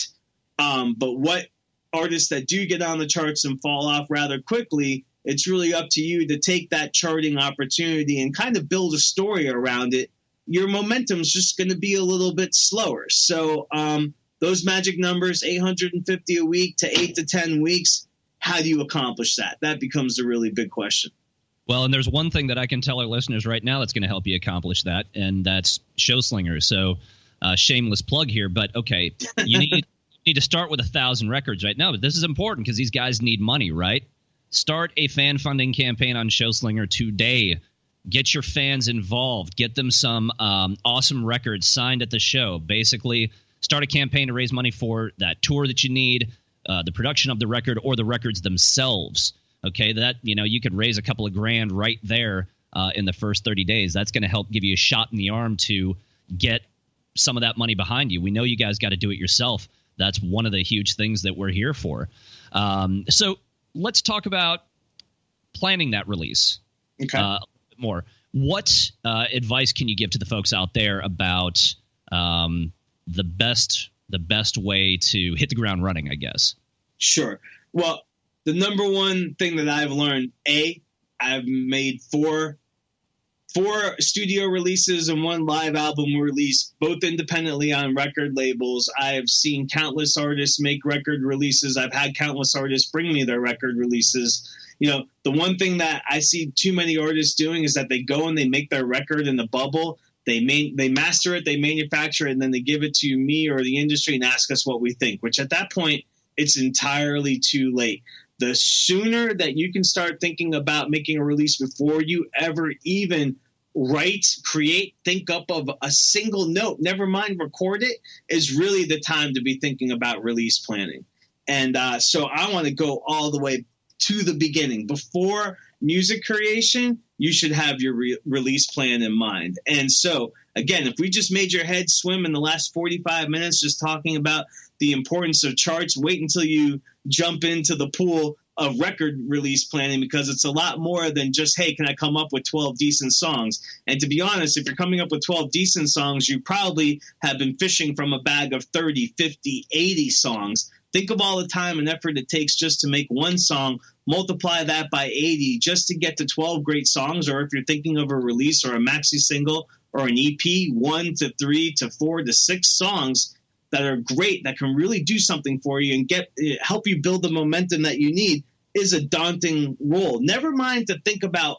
But what artists that do get on the charts and fall off rather quickly, it's really up to you to take that charting opportunity and kind of build a story around it. Your momentum's just going to be a little bit slower. So those magic numbers, 850 a week to 8 to 10 weeks, how do you accomplish that? That becomes the really big question. Well, and there's one thing that I can tell our listeners right now that's going to help you accomplish that, and that's Show Slingers. So shameless plug here, but okay, you need to start with 1,000 records right now. But this is important because these guys need money, right? Start a fan funding campaign on Showslinger today. Get your fans involved. Get them some awesome records signed at the show. Basically, start a campaign to raise money for that tour that you need, the production of the record, or the records themselves. Okay, that you could raise a couple of grand right there in the first 30 days. That's going to help give you a shot in the arm to get some of that money behind you. We know you guys got to do it yourself. That's one of the huge things that we're here for. So let's talk about planning that release. Okay. More. What advice can you give to the folks out there about the best way to hit the ground running, I guess? Sure. Well, the number one thing that I've learned, I've made four studio releases and one live album release, both independently on record labels. I've seen countless artists make record releases. I've had countless artists bring me their record releases. The one thing that I see too many artists doing is that they go and they make their record in the bubble. They master it, they manufacture it, and then they give it to me or the industry and ask us what we think, which at that point, it's entirely too late. The sooner that you can start thinking about making a release before you ever even write, create, think up of a single note, never mind record it, is really the time to be thinking about release planning. And so I want to go all the way to the beginning. Before music creation, you should have your release plan in mind. And so, again, if we just made your head swim in the last 45 minutes just talking about the importance of charts, wait until you jump into the pool of record release planning, because it's a lot more than just, hey, can I come up with 12 decent songs? And to be honest, if you're coming up with 12 decent songs, you probably have been fishing from a bag of 30, 50, 80 songs. Think of all the time and effort it takes just to make one song, multiply that by 80 just to get to 12 great songs. Or if you're thinking of a release or a maxi single or an EP, 1 to 3 to 4 to 6 songs that are great, that can really do something for you and help you build the momentum that you need, is a daunting role. Never mind to think about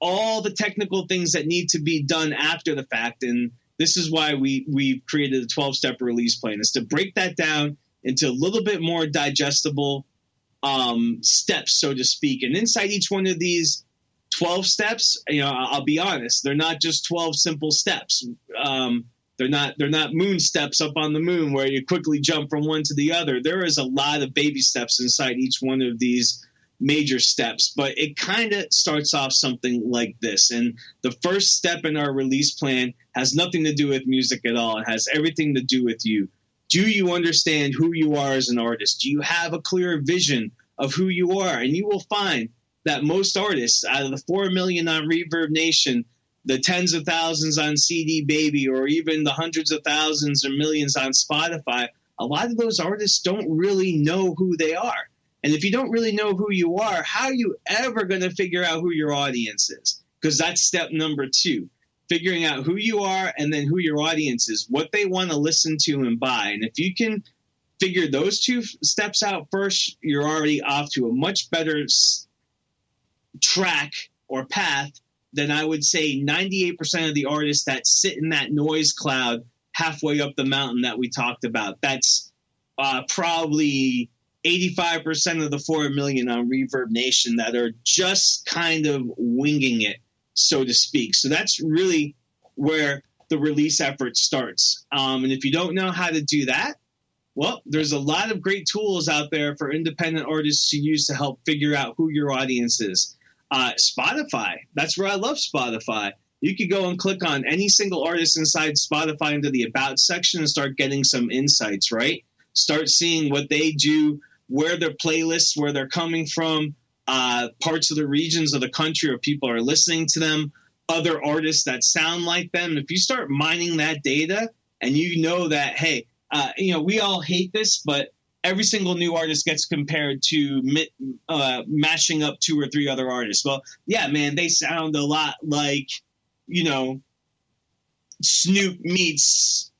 all the technical things that need to be done after the fact. And this is why we've created a 12-step release plan, is to break that down into a little bit more digestible steps, so to speak. And inside each one of these 12 steps, I'll be honest, they're not just 12 simple steps. They're not moon steps up on the moon where you quickly jump from one to the other. There is a lot of baby steps inside each one of these major steps, but it kind of starts off something like this. And the first step in our release plan has nothing to do with music at all. It has everything to do with you. Do you understand who you are as an artist? Do you have a clear vision of who you are? And you will find that most artists, out of the 4 million on Reverb Nation, the tens of thousands on CD Baby, or even the hundreds of thousands or millions on Spotify, a lot of those artists don't really know who they are. And if you don't really know who you are, how are you ever going to figure out who your audience is? Because that's step number 2. Figuring out who you are and then who your audience is, what they want to listen to and buy. And if you can figure those 2 steps out first, you're already off to a much better track or path than I would say 98% of the artists that sit in that noise cloud halfway up the mountain that we talked about. That's probably 85% of the 4 million on Reverb Nation that are just kind of winging it, so to speak. So that's really where the release effort starts. And if you don't know how to do that, well, there's a lot of great tools out there for independent artists to use to help figure out who your audience is. Spotify, that's where I love Spotify. You could go and click on any single artist inside Spotify into the About section and start getting some insights, right? Start seeing what they do, where their playlists, where they're coming from, parts of the regions of the country where people are listening to them, other artists that sound like them. If you start mining that data and you know that, hey, we all hate this, but every single new artist gets compared to mashing up 2 or 3 other artists. Well, yeah, man, they sound a lot like, Snoop meets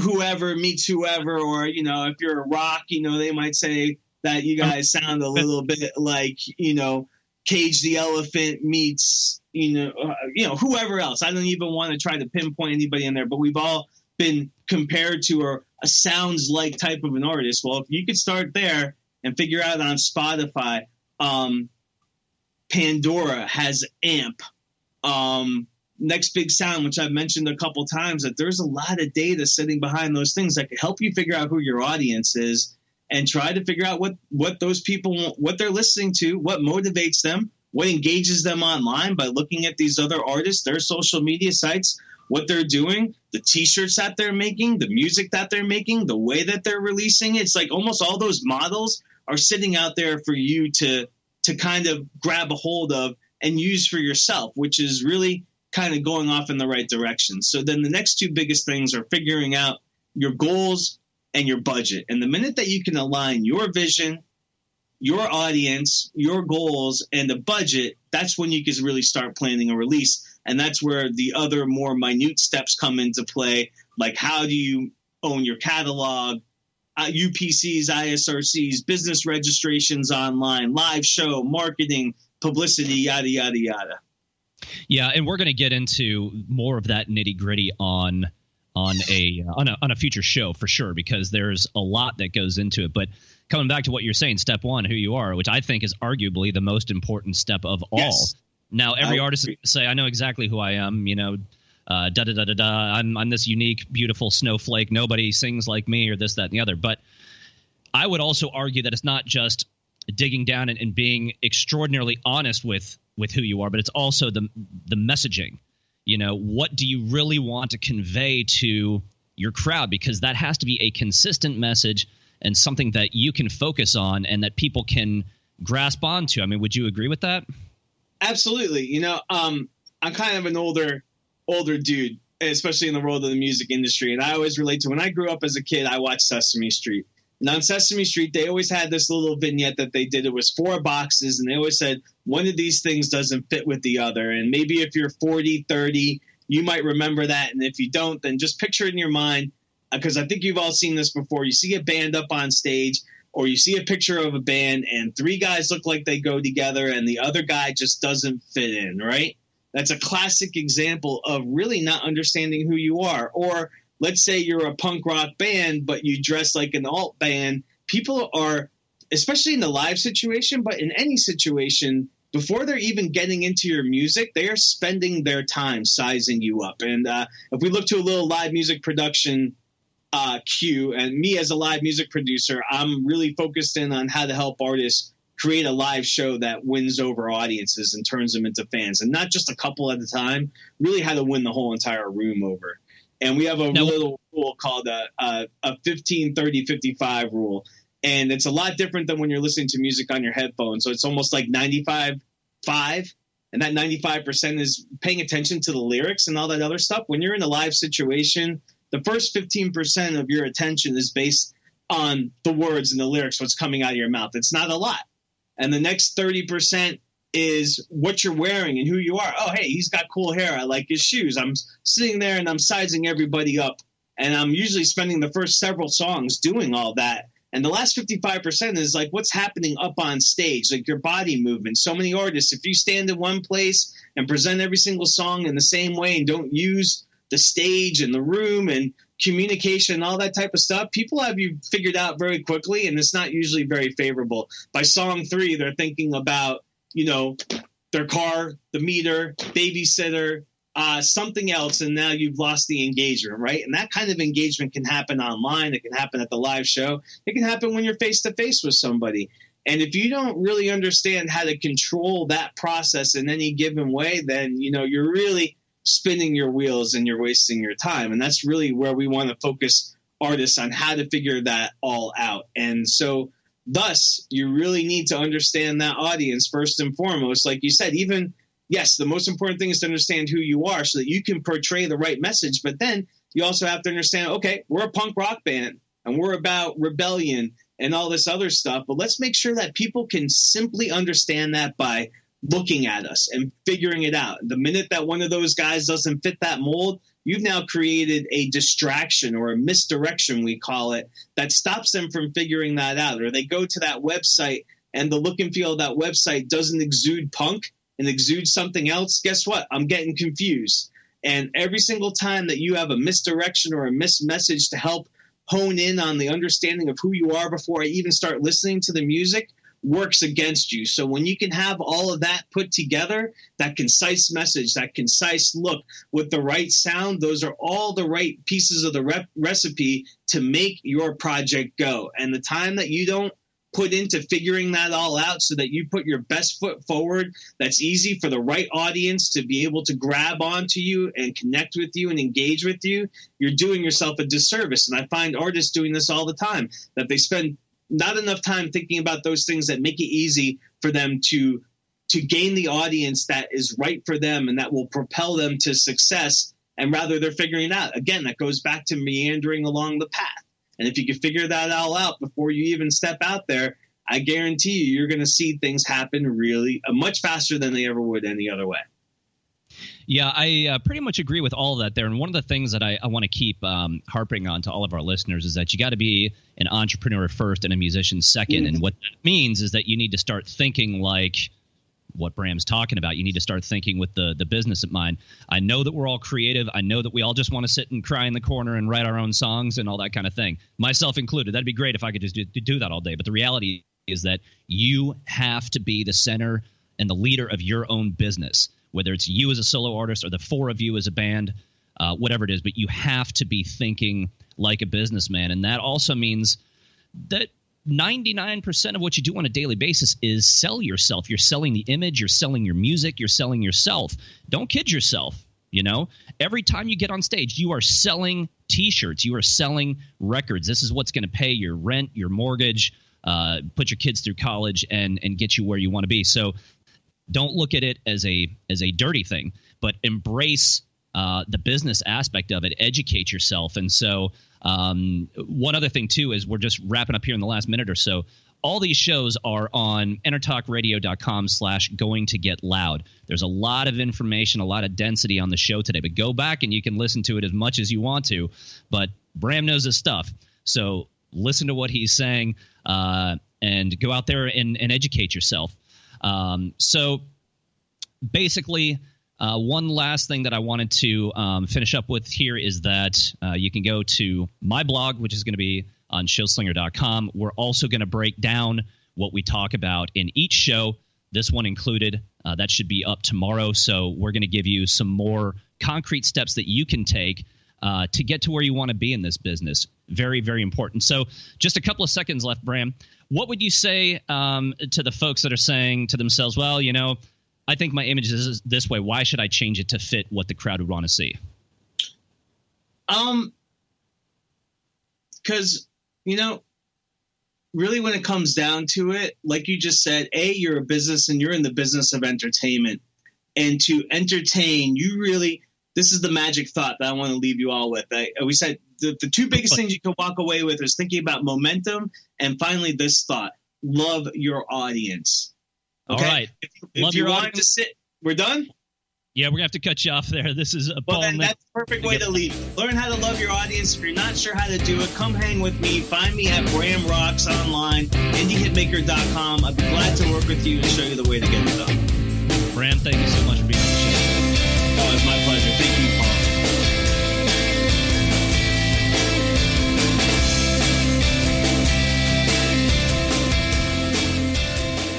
whoever, or, if you're a rock, they might say that you guys sound a little bit like, Cage the Elephant meets, whoever else. I don't even want to try to pinpoint anybody in there, but we've all been compared to a sounds like type of an artist. Well, if you could start there and figure out on Spotify Pandora has AMP. Next Big Sound, which I've mentioned a couple times, that there's a lot of data sitting behind those things that can help you figure out who your audience is and try to figure out what those people, what they're listening to, what motivates them, what engages them online by looking at these other artists, their social media sites, what they're doing, the T-shirts that they're making, the music that they're making, the way that they're releasing it. It's like almost all those models are sitting out there for you to kind of grab a hold of and use for yourself, which is really kind of going off in the right direction. So then the next two biggest things are figuring out your goals and your budget. And the minute that you can align your vision, your audience, your goals, and the budget, that's when you can really start planning a release. And that's where the other more minute steps come into play, like how do you own your catalog, UPCs, ISRCs, business registrations online, live show, marketing, publicity, yada, yada, yada. Yeah, and we're going to get into more of that nitty gritty on a future show for sure, because there's a lot that goes into it. But coming back to what you're saying, step one, who you are, which I think is arguably the most important step of all. Yes. Now, every artist say, I know exactly who I am, I'm this unique, beautiful snowflake. Nobody sings like me, or this, that, and the other. But I would also argue that it's not just digging down and being extraordinarily honest with who you are, but it's also the messaging. What do you really want to convey to your crowd? Because that has to be a consistent message and something that you can focus on and that people can grasp onto. I mean, would you agree with that? Absolutely. I'm kind of an older dude, especially in the world of the music industry. And I always relate to when I grew up as a kid, I watched Sesame Street. And on Sesame Street, they always had this little vignette that they did. It was 4 boxes, and they always said one of these things doesn't fit with the other. And maybe if you're 40, 30, you might remember that. And if you don't, then just picture it in your mind, because I think you've all seen this before. You see a band up on stage, or you see a picture of a band, and 3 guys look like they go together, and the other guy just doesn't fit in, right? That's a classic example of really not understanding who you are. Or let's say you're a punk rock band, but you dress like an alt band. People are, especially in the live situation, but in any situation, before they're even getting into your music, they are spending their time sizing you up. And if we look to a little live music production queue, and me as a live music producer, I'm really focused in on how to help artists create a live show that wins over audiences and turns them into fans, and not just a couple at a time, really how to win the whole entire room over. And we have a little rule called a 15-30-55 rule. And it's a lot different than when you're listening to music on your headphones. So it's almost like 95-5. And that 95% is paying attention to the lyrics and all that other stuff. When you're in a live situation, the first 15% of your attention is based on the words and the lyrics, what's coming out of your mouth. It's not a lot. And the next 30% is what you're wearing and who you are. Oh, hey, he's got cool hair. I like his shoes. I'm sitting there and I'm sizing everybody up. And I'm usually spending the first several songs doing all that. And the last 55% is like what's happening up on stage, like your body movement. So many artists, if you stand in one place and present every single song in the same way and don't use the stage and the room and communication and all that type of stuff, people have you figured out very quickly, and it's not usually very favorable. By song 3, they're thinking about, their car, the meter, babysitter, something else, and now you've lost the engagement, right? And that kind of engagement can happen online. It can happen at the live show. It can happen when you're face-to-face with somebody. And if you don't really understand how to control that process in any given way, then, you're really spinning your wheels and you're wasting your time. And that's really where we want to focus artists on how to figure that all out. And so thus, you really need to understand that audience first and foremost. Like you said, yes, the most important thing is to understand who you are so that you can portray the right message. But then you also have to understand, okay, we're a punk rock band and we're about rebellion and all this other stuff. But let's make sure that people can simply understand that by looking at us and figuring it out. The minute that one of those guys doesn't fit that mold, you've now created a distraction or a misdirection, we call it, that stops them from figuring that out. Or they go to that website and the look and feel of that website doesn't exude punk and exude something else. Guess what? I'm getting confused. And every single time that you have a misdirection or a mismessage to help hone in on the understanding of who you are before I even start listening to the music, works against you. So when you can have all of that put together, that concise message, that concise look with the right sound, those are all the right pieces of the recipe to make your project go. And the time that you don't put into figuring that all out so that you put your best foot forward, that's easy for the right audience to be able to grab onto you and connect with you and engage with you, you're doing yourself a disservice. And I find artists doing this all the time, that they spend not enough time thinking about those things that make it easy for them to gain the audience that is right for them and that will propel them to success. And rather they're figuring it out. Again, that goes back to meandering along the path. And if you can figure that all out before you even step out there, I guarantee you're going to see things happen really much faster than they ever would any other way. Yeah, I pretty much agree with all of that there. And one of the things that I want to keep harping on to all of our listeners is that you got to be an entrepreneur first and a musician second. Mm-hmm. And what that means is that you need to start thinking like what Bram's talking about. You need to start thinking with the business in mind. I know that we're all creative. I know that we all just want to sit and cry in the corner and write our own songs and all that kind of thing, myself included. That'd be great if I could just do that all day. But the reality is that you have to be the center and the leader of your own business, whether it's you as a solo artist or the four of you as a band, whatever it is. But you have to be thinking like a businessman. And that also means that 99% of what you do on a daily basis is sell yourself. You're selling the image, you're selling your music, you're selling yourself. Don't kid yourself. You know, every time you get on stage, you are selling T-shirts, you are selling records. This is what's going to pay your rent, your mortgage, put your kids through college, and get you where you want to be. So don't look at it as a dirty thing, but embrace the business aspect of it. Educate yourself. And so one other thing, too, is we're just wrapping up here in the last minute or so. All these shows are on entertalkradio.com/goingtogetloud. There's a lot of information, a lot of density on the show today. But go back and you can listen to it as much as you want to. But Bram knows his stuff. So listen to what he's saying and go out there and educate yourself. So basically, one last thing that I wanted to finish up with here is that you can go to my blog, which is going to be on showslinger.com. We're also going to break down what we talk about in each show, this one included. That should be up tomorrow. So we're going to give you some more concrete steps that you can take to get to where you want to be in this business. Very, very important. So just a couple of seconds left, Bram. What would you say to the folks that are saying to themselves, well, you know, I think my image is this way. Why should I change it to fit what the crowd would want to see? Because, you know, really when it comes down to it, like you just said, you're a business and you're in the business of entertainment. And to entertain, this is the magic thought that I want to leave you all with. We said the two biggest things you can walk away with is thinking about momentum and finally this thought, love your audience. Okay? All right. If you want to sit, we're done? Yeah, we're going to have to cut you off there. This is Paul. Well, that's the perfect way to leave. Learn how to love your audience. If you're not sure how to do it, come hang with me. Find me at Bram Rocks online, indiehitmaker.com. I'd be glad to work with you and show you the way to get it done. Bram, thank you so much for being on the show. Oh, it's my pleasure. Thank you, Paul.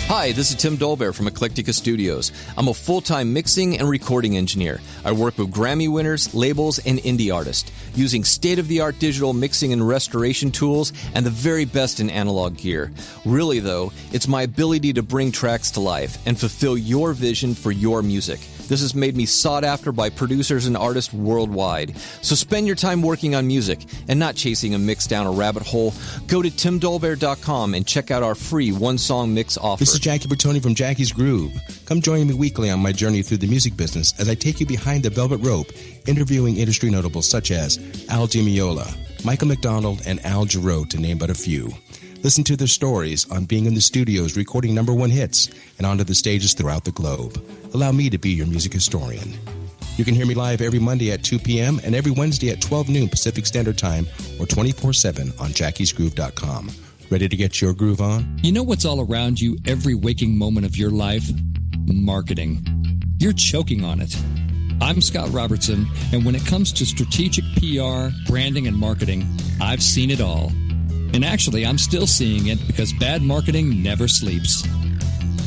Hi, this is Tim Dolbear from Eclectica Studios. I'm a full-time mixing and recording engineer. I work with Grammy winners, labels, and indie artists, using state-of-the-art digital mixing and restoration tools and the very best in analog gear. Really, though, it's my ability to bring tracks to life and fulfill your vision for your music. This has made me sought after by producers and artists worldwide. So spend your time working on music and not chasing a mix down a rabbit hole. Go to timdolbear.com and check out our free one-song mix offer. This is Jackie Bertoni from Jackie's Groove. Come join me weekly on my journey through the music business as I take you behind the velvet rope, interviewing industry notables such as Al DiMeola, Michael McDonald, and Al Jarreau, to name but a few. Listen to their stories on being in the studios recording #1 hits and onto the stages throughout the globe. Allow me to be your music historian. You can hear me live every Monday at 2 p.m. and every Wednesday at 12 noon Pacific Standard Time or 24/7 on jackiesgroove.com. Ready to get your groove on? You know what's all around you every waking moment of your life? Marketing. You're choking on it. I'm Scott Robertson, and when it comes to strategic PR, branding, and marketing, I've seen it all. And actually, I'm still seeing it because bad marketing never sleeps.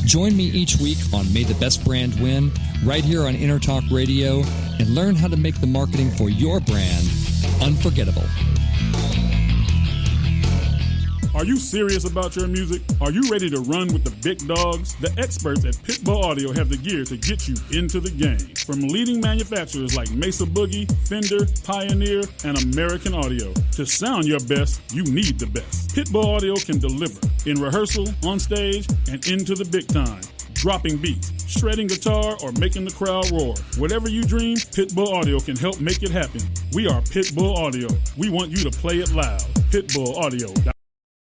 Join me each week on May the Best Brand Win, right here on Intertalk Radio, and learn how to make the marketing for your brand unforgettable. Are you serious about your music? Are you ready to run with the big dogs? The experts at Pitbull Audio have the gear to get you into the game. From leading manufacturers like Mesa Boogie, Fender, Pioneer, and American Audio. To sound your best, you need the best. Pitbull Audio can deliver in rehearsal, on stage, and into the big time. Dropping beats, shredding guitar, or making the crowd roar. Whatever you dream, Pitbull Audio can help make it happen. We are Pitbull Audio. We want you to play it loud. PitbullAudio.com.